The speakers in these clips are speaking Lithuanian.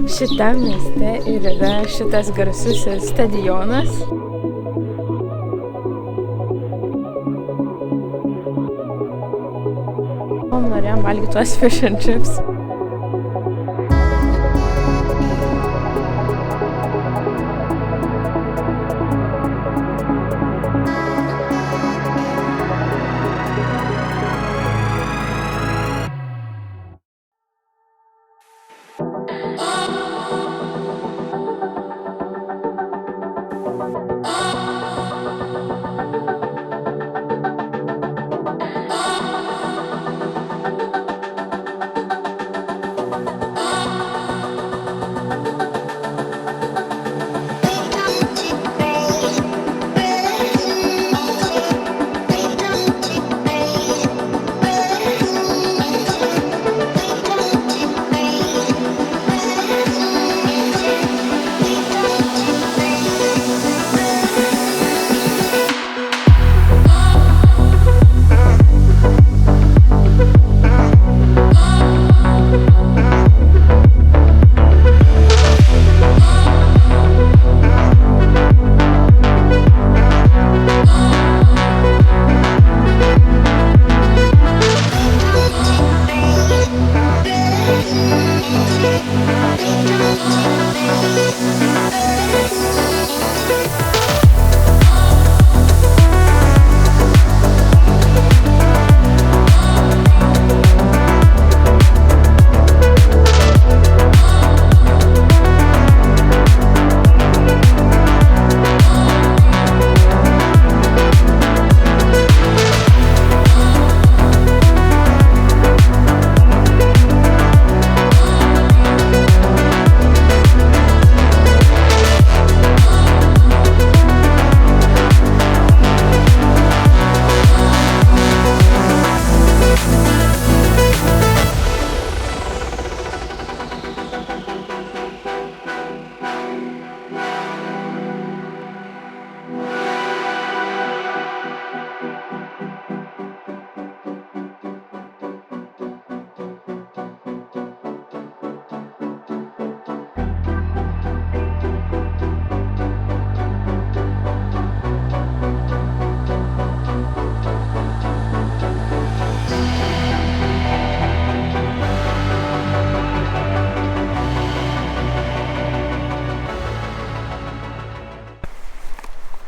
Šitam mieste ir yra šitas garsusis stadionas. Norėjom valgyti tuos fish and chips.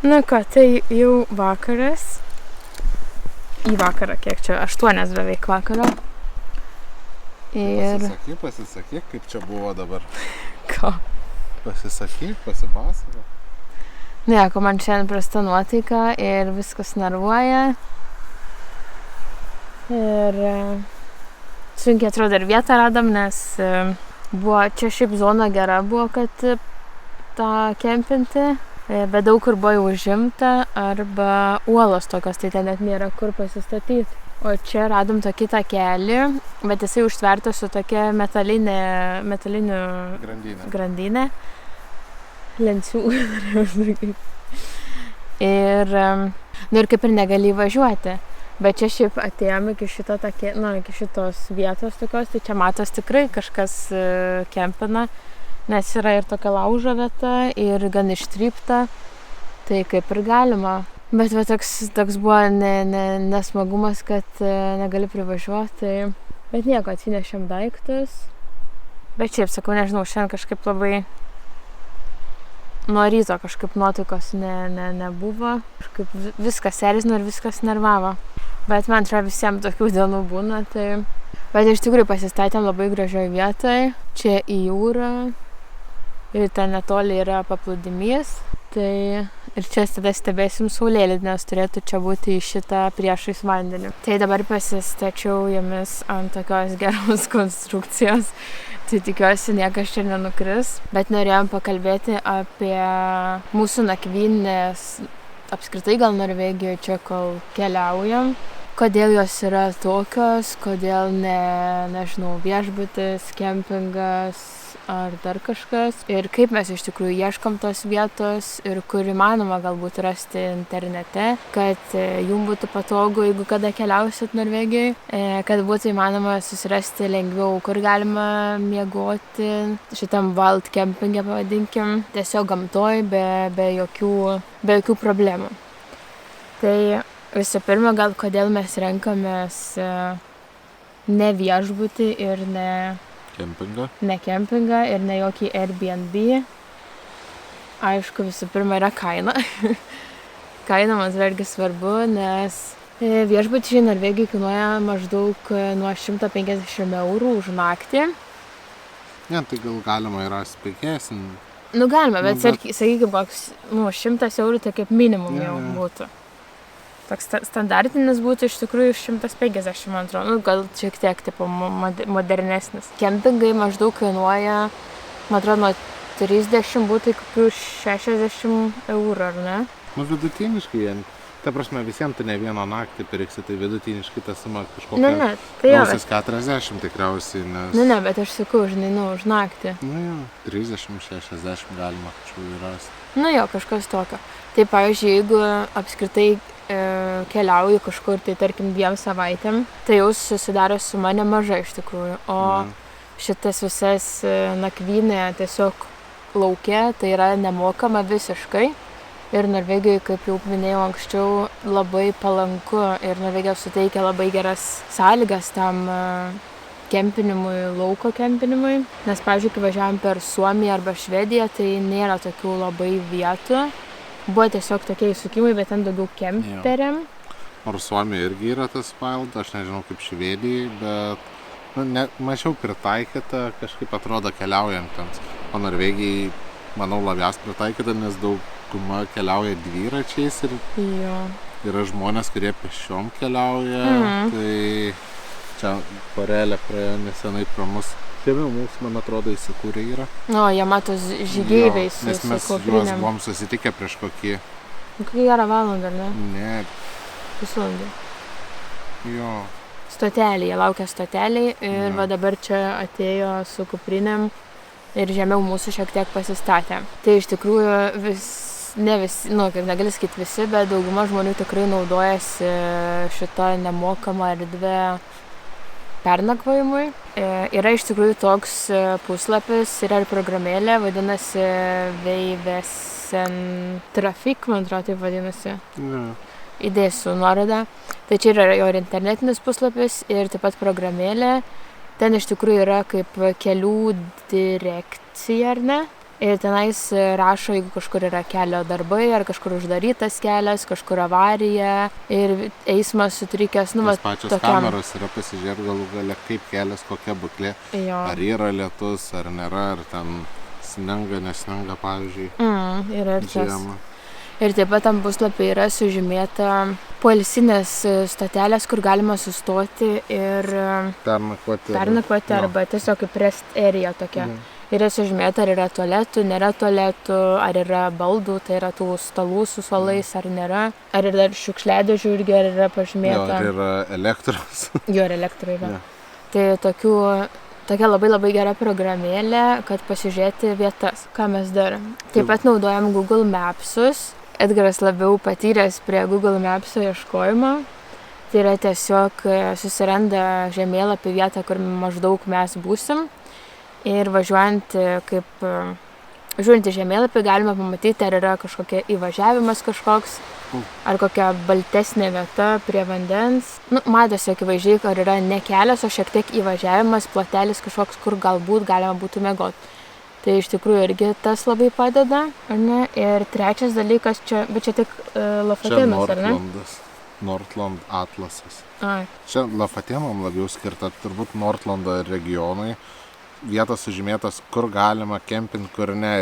Na ką, tai jau vakaras. Į vakarą, kiek čia? 8 beveik vakaro. Ir... Pasisakyk, kaip čia buvo dabar. Ką? Pasisakyk, pasipasakok. Nieko, man šiandien prasta nuotaika ir viskas nervuoja. Ir sunkiai atrodo ir vietą radom, nes buvo čia šiaip zona gera buvo, kad tą kempinti. Bet daug kur buvo jau užimta arba uolos tokios, tai ten net nėra kur pasistatyti. O čia radom tokį takelį, bet jisai užtvertas su tokia metaliniu grandinė. Lencių. Ir kaip ir negali važiuoti. Bet čia šiaip atėjom iki šitos vietos tokios, tai čia matos tikrai kažkas kempina. Nes yra ir tokia laužo vieta ir gan ištrypta, tai kaip ir galima. Bet va, toks buvo nesmagumas, kad negali privažiuoti. Bet nieko, atsinešėm daiktus. Bet šiaip, sakau, nežinau, šiandien kažkaip labai nuo ryto kažkaip nuotaikos nebuvo. Kažkaip viskas erzino ir viskas nervavo. Bet man atrodo visiems tokių dienų būna, tai... Bet iš tikrųjų pasistatėm labai gražioje vietoje. Čia į jūrą. Ir ten netoli yra paplūdimys, tai ir čia tada stebėsim saulėlydį, nes turėtų čia būti į šitą priešais vandenį. Tai dabar pasistačiau jomis ant tokios geros konstrukcijos, tai tikiuosi niekas čia nenukris. Bet norėjom pakalbėti apie mūsų nakvynės, apskritai gal Norvegijoje čia, kol keliaujam. kodėl jos yra tokios, kodėl ne, nežinau, viešbutis, kempingas ar dar kažkas. Ir kaip mes iš tikrųjų ieškom tos vietos ir kur įmanoma galbūt rasti internete, kad jums būtų patogu, jeigu kada keliausit Norvegijai, kad būtų įmanoma susirasti lengviau, kur galima miegoti šitam wild kempinge, pavadinkim, tiesiog gamtoj, be jokių problemų. Tai visų pirma, gal kodėl mes renkamės ne viešbutį ir ne kempingą ir ne jokį Airbnb. Aišku, visų pirma yra kaina. Kaina man irgi svarbu, nes viešbučiai Norvegijai kainuoja maždaug nuo 150 eurų už naktį. Ne, tai gal galima yra pigesnį. Nu galima, bet sakykime, koks 100 eurų tai kaip minimum jau būtų. Toks standartinis būtų iš tikrųjų 150, man atrodo, nu, gal šiek tiek tipo modernesnis. Kempingai maždaug kainuoja, man atrodo, nuo 30 būtų kokių 60 eurų, ar ne? Nu, vidutiniškai, ta prasme, visiems tu ne vieną naktį pirksi, tai vidutiniškai ta suma kažkokia tai 40 tikriausiai, nes... Ne, bet aš sakau, žinai, už naktį. Nu jo, 30-60 galima kažkur rasti. Nu jo, kažkas tokio. Tai, pavyzdžiui, jeigu apskritai keliauju kažkur, tai tarkim 2 savaitėm, tai jau susidaro suma nemaža iš tikrųjų. O šitas visas nakvynė tiesiog lauke, tai yra nemokama visiškai. Ir Norvegijoje, kaip jau minėjau anksčiau, labai palanku ir Norvegija suteikia labai geras sąlygas tam kempinimui, lauko kempinimui. Nes, pavyzdžiui, kai važiavom per Suomiją arba Švediją, tai nėra tokių labai vietų. Buvo tiesiog tokie įsukimai, bet ten daugiau kemperiam. Ar Suomija irgi yra tas wild, aš nežinau kaip Švedijai, bet mažiau pritaikyta, kažkaip atrodo keliaujantiems. O Norvegijai, manau, labiausiai pritaikyta, nes dauguma keliauja dviračiais ir yra žmonės, kurie pešiom keliauja. Tai čia Porelė praėjo nesenai pro mus. Žemiau mūsų, man atrodo, įsikūrė yra. O, jie matos žygeiviais su koprinėm. Nes mes juos buvom susitikę prieš kokį gerą valandą, ne? Ne. Pusvalandį. Jo. Stotelėje, laukia stotelėje ir va dabar čia atėjo su kuprinėm ir žemiau mūsų šiek tiek pasistatė. Tai iš tikrųjų ne visi, kaip negali sakyti visi, bet dauguma žmonių tikrai naudojasi šitą nemokamą erdvę pernakvojimui. Yra iš tikrųjų toks puslapis, yra ir programėlė, vadinasi Veivesen Trafik, man atrodo, taip vadinasi. Įdėsiu nuorodą. Tai čia yra jo ir internetinis puslapis ir taip pat programėlė. Ten iš tikrųjų yra kaip kelių direkcija, ar ne? Ir tenais rašo, jeigu kažkur yra kelio darbai, ar kažkur uždarytas kelias, kažkur avarija ir eismas sutrikęs. Tas pačios kameros yra pasižiūrėti galų gale, kaip kelias, kokia būklė. Ar yra lietus, ar nėra, ar ten sninga, nesninga, pavyzdžiui. Yra ir tas. Ir taip pat tam puslapį yra sužymėta poilsinės stotelės, kur galima sustoti ir pernakvoti arba tiesiog kaip rest area tokia. Yra sužymėta, ar yra tualetų, nėra tualetų, ar yra baldų, tai yra tų stalų su suolais, ar nėra. Ar yra šiukšliadėžių irgi, ar yra pažymėta. Jo, ar yra elektros. Jo, ir elektra yra. Tai tokia labai gera programėlė, kad pasižiūrėti vietas, ką mes darom. Taip pat naudojam Google Mapsus. Edgaras labiau patyręs prie Google Mapso ieškojimo. Tai yra tiesiog susiranda žemėlapį vietą, kur maždaug mes būsim. Ir važiuojant į žemėlapį galima pamatyti, ar yra kažkokia įvažiavimas kažkoks, ar kokia baltesnė vieta prie vandens. Matosi akivaizdžiai, ar yra ne kelias, o šiek tiek įvažiavimas, plotelis kažkoks, kur galbūt galima būtų miegoti. Tai iš tikrųjų irgi tas labai padeda, ar ne? Ir trečias dalykas čia, bet čia tik Lofotenas, ar ne? Nordland atlasas. Čia Lofotenam labiau skirta, turbūt Nordlando regionai. Vietos sužymėtos, kur galima kempinti, kur ne,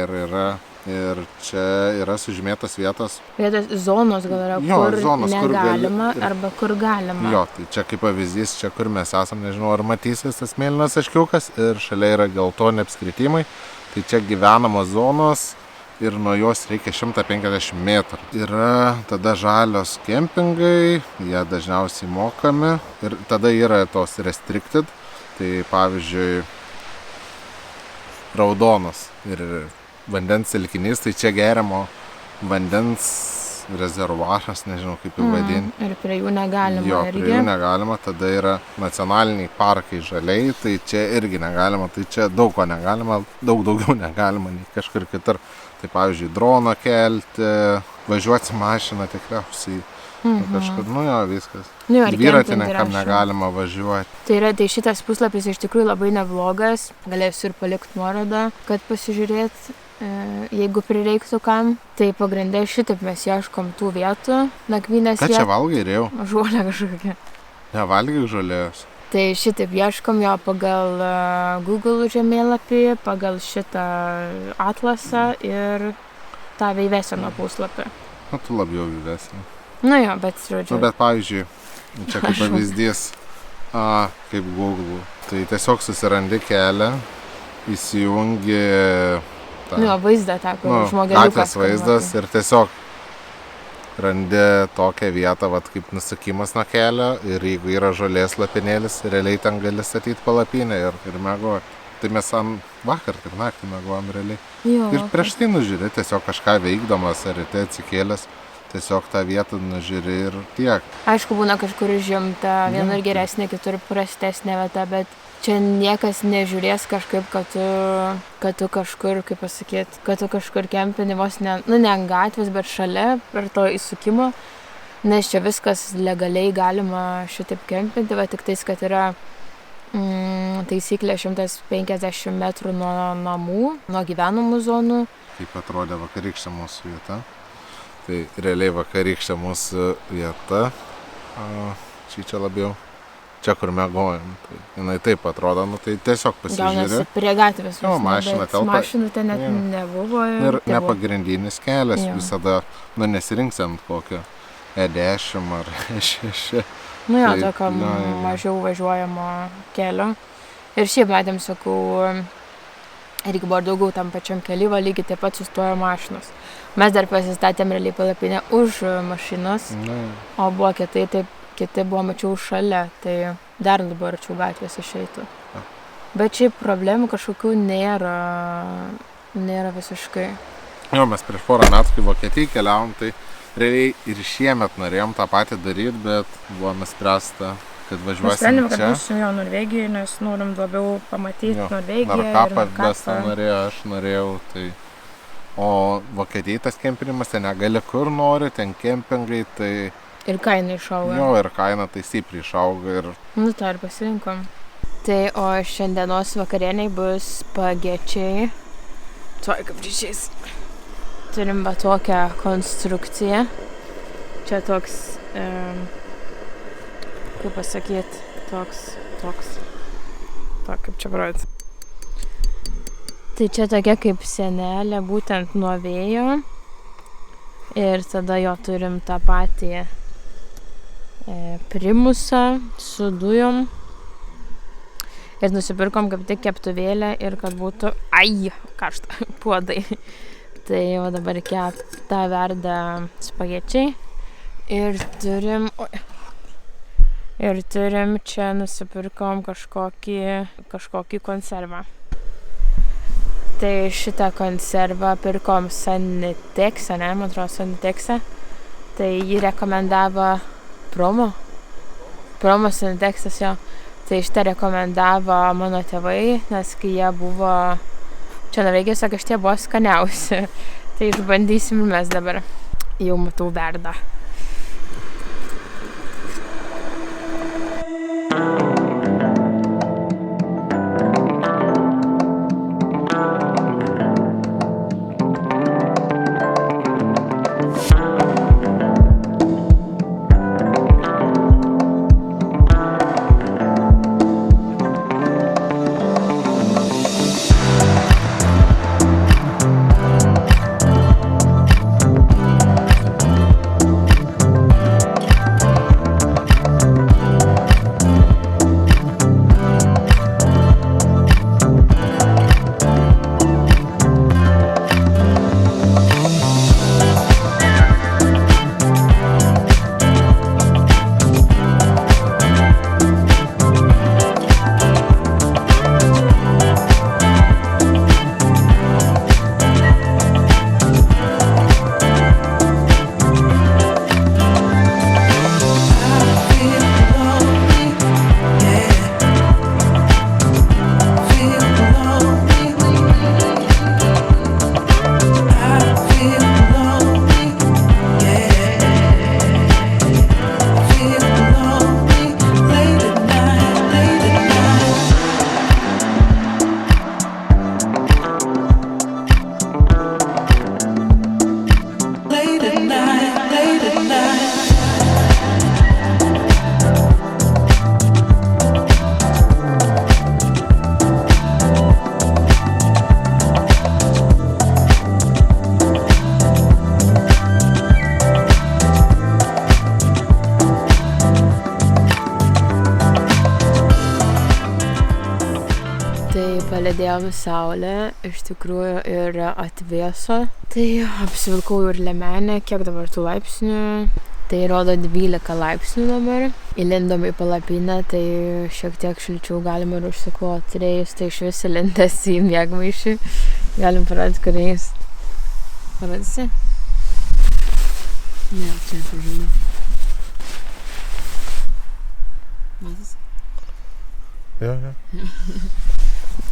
ir čia yra sužymėtos vietos. Vietos zonos gal yra, kur negalima arba kur galima. Jo, tai čia kaip pavyzdys, čia kur mes esam, nežinau, ar matysis tas mėlynas aškiukas ir šalia yra geltoni apskritimai. Tai čia gyvenamos zonos ir nuo jos reikia 150 metrų. Yra tada žalios kempingai, jie dažniausiai mokami ir tada yra tos restricted, tai pavyzdžiui raudonas ir vandens telkinys, tai čia geriamo vandens rezervuaras, nežinau kaip jį vadinti. Ir prie jų negalima. Jo, prie jų negalima, tada yra nacionaliniai parkai žaliai, tai čia irgi negalima, tai čia daug ko negalima, daug daugiau negalima nei kažkur kitur. Tai pavyzdžiui, droną kelti, važiuoti mašiną tikriausiai, kažkur, viskas. Dviratininkam negalima važiuoti. Tai šitas puslapis iš tikrųjų labai neblogas, galėsiu ir palikti nuorodą, kad pasižiūrėt, jeigu prireiktų kam. Tai pagrindė šitaip mes ieškom tų vietų, nakvynės vietų. Ką čia valgai rėjau? Žolę kažkokią. Nevalgai žolės. Tai šitaip ieškom jo pagal Google žemėlapį, pagal šitą atlasą ir tą Veiveseno puslapį. Tu labiau Veiveseno. Jo, bet žodžiu. Bet pavyzdžiui, čia kaip pavyzdys, kaip Google. Tai tiesiog susirandi kelią, įsijungi vaizdą tą, kur žmogeliukas. Gatvės vaizdas ir tiesiog randi tokią vietą, kaip nusukimas nuo kelio ir jeigu yra žolės lapinėlis, realiai ten gali statyti palapinę ir mėgoti. Tai mes vakar ir naktį mėgojom realiai. Ir prieš tai nužiūri, tiesiog kažką veikdamas ar ryte atsikėlęs, tiesiog tą vietą nužiūri ir tiek. Aišku, būna kažkur žemta, vienur geresnė, kitur prastesnė vieta, bet čia niekas nežiūrės kažkaip, kad tu kažkur, kaip pasakyti, kad tu kažkur kempini vos ne ant gatvės, bet šalia per to įsukimo, nes čia viskas legaliai galima šitaip kempinti, bet tik tais, kad yra taisyklė 150 metrų nuo namų, nuo gyvenamų zonų. Kaip atrodė vakarykštė mūsų vieta. Tai realiai vakarykštė mūsų vieta, čia labiau. Čia, kur mėgojom, tai jinai taip atrodo, tai tiesiog pasižiūrė. Gaunasi prie gatvės, mašina telpa. Mašinų ten net nebuvo. Ir nepagrindinis kelias, visada, nesirinksim kokio E10 ar E6. Tokio mažiau važiuojamo kelio. Ir šiaip matėm, sakau, reikia buvo daugiau tam pačiam kelyje, lygiai taip pat sustojo mašinos. Mes dar pasistatėm realiai palapinę už mašinos, o buvo kiti buvo mačiau šalia, tai dar dabar arčiau gatvės išeitų. Bet šiaip problemų kažkokių nėra visiškai. Mes prieš porą metų, kai Vokietijai keliavom, tai realiai ir šiemet norėjom tą patį daryti, bet buvo nuspręsta, kad važiuosim čia. Nusprendėm, kad būsim Norvegijai, nes norim labiau pamatyti Norvegiją. Narkapą norėjo, aš norėjau, tai... O Vokietijai tas kempinimas, ten negali kur nori, ten kempingai, tai... Ir kaina išauga. Ir kaina tai stipriai išauga ir... tą ir pasirinkom. Tai o šiandienos vakarieniai bus spagečiai. Tuoj kaip ryšiais. Turim tokią konstrukciją. Čia toks, kaip pasakyti, toks. Kaip čia parodyti. Tai čia tokia kaip sienelė, būtent nuo vėjo. Ir tada jo turim tą patį primusą su dujom ir nusipirkom kaip tik keptuvėlę ir kad būtų karšta puodai. Tai jau dabar kepta verda spagečiai ir turim čia nusipirkom kažkokį konservą. Tai šitą konservą pirkom Sanitexe, man atrodo Sanitexe. Tai jį rekomendavo Promo Sanitexas jo. Tai šitą rekomendavo mano tėvai, nes kai jie buvo čia Norvegijos, sako, šitie buvo skaniausi. Tai išbandysim mes dabar. Jau matau verda. pradėjo saulė, iš tikrųjų ir atvėso. Tai apsivilkau ir liemenę, kiek dabar tų laipsnių. Tai rodo 12 laipsnių dabar. Įlindom į palapinę, tai šiek tiek šilčiau galima ir užsikloti. Rėjus tai iš vis įlindęs į miegmaišį. Galim parodyti, kur jis. Parodysi? Ne, čia pažiūrėjau. Matas? Jo.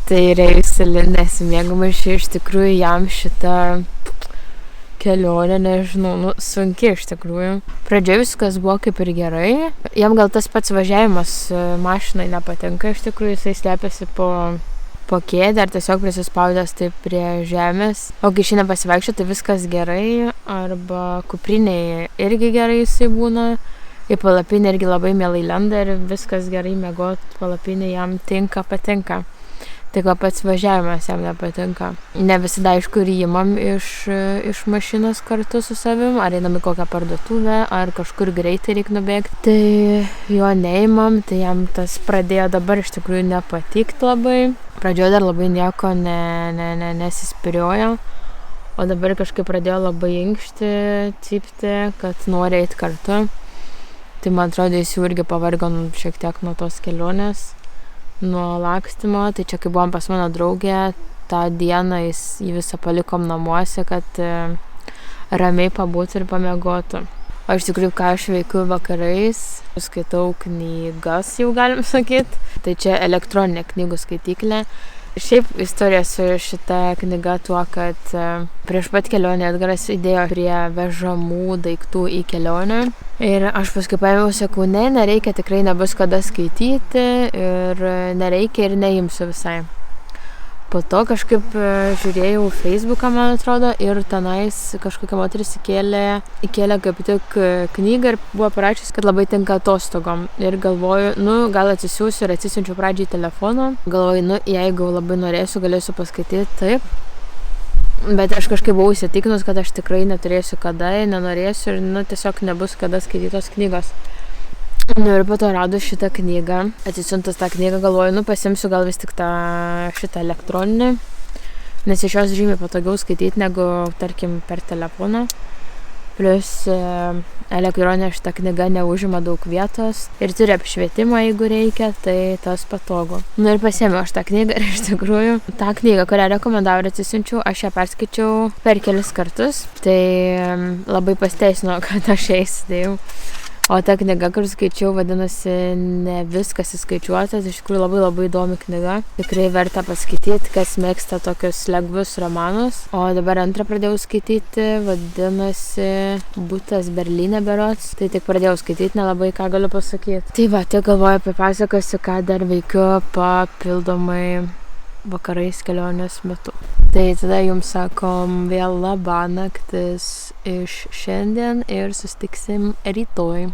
Tai Rėjus įlindęs į miegmaišį, iš tikrųjų jam šitą kelionė, nežinau, sunki iš tikrųjų. Pradžioje viskas buvo kaip ir gerai. Jam gal tas pats važiavimas mašinai nepatinka, iš tikrųjų jisai slepiasi po kėdę ar tiesiog prisispaudęs taip prie žemės. O kai išeina pasivaikščioti, tai viskas gerai. Arba kuprinėje irgi gerai jisai būna. Į palapinę irgi labai mielai lenda ir viskas gerai miegot. Palapinė jam patinka. Tik pats važiavimas jam nepatinka. Ne visada aišku ir įimam iš mašinos kartu su savim, ar einam į kokią parduotuvę, ar kažkur greitai reikia nubėgti. Tai jo neimam, tai jam tas pradėjo dabar iš tikrųjų nepatikti labai. Pradžioje dar labai nieko nesispiriojo, o dabar kažkaip pradėjo labai inkšti, cypti, kad nori eiti kartu. Tai man atrodo, jis jau irgi pavargo šiek tiek nuo tos kelionės. Nuo lakstymo, tai čia kai buvom pas mano draugę, tą dieną jį visą palikom namuose, kad ramiai pabūtų ir pamiegotų. O iš tikrųjų, ką aš veikiu vakarais, skaitau knygas, jau galim sakyti. Tai čia elektroninė knygų skaityklė. Šiaip istorija su šita knyga tuo, kad prieš pat kelionę Edgaras įdėjo prie vežamų daiktų į kelionę. Ir aš paskui paėmiau, sakau, nereikia, tikrai nebus kada skaityti ir nereikia ir neimsiu visai. Po to kažkaip žiūrėjau Facebooką, man atrodo, ir tenais kažkokia moteris įkėlė kaip tik knygą ir buvo parašęs, kad labai tinka atostogom. Ir galvoju, gal atsisiųsiu ir atsisiunčiu pradžiai telefoną. Galvoju, jeigu labai norėsiu, galėsiu paskaityti, taip. Bet aš kažkaip buvau įsitikinus, kad aš tikrai neturėsiu kada, nenorėsiu ir tiesiog nebus kada skaitytos knygos. Ir po to radu šitą knygą. Atsisiuntus tą knygą galvoju, pasimsiu gal vis tik šitą elektroninį, nes iš jos žymiai patogiau skaityti negu, tarkim, per telefoną. Plius elektroninė šitą knygą neužima daug vietos ir turi apšvietimą, jeigu reikia, tai tas patogu. Ir pasiėmiau aš tą knygą ir iš tikrųjų tą knygą, kurią rekomendavau ir atsisiunčiau, aš ją perskaičiau per kelis kartus. Tai labai pasiteisino, kad aš ją įsidėjau. O ta knyga, kur skaičiau, vadinasi Ne viskas įskaičiuotas. Iš tikrųjų labai įdomi knyga. Tikrai verta paskaityti, kas mėgsta tokius lengvus romanus. O dabar antrą pradėjau skaityti, vadinasi Butas Berlyne berods. Tai tik pradėjau skaityti, nelabai ką galiu pasakyti. Tai va, tiek galvoju apie pasakosiu, ką dar veikiu papildomai vakarais kelionės metu. Tai tada jums sakom vėl labą naktis iš šiandien ir susitiksim rytoj.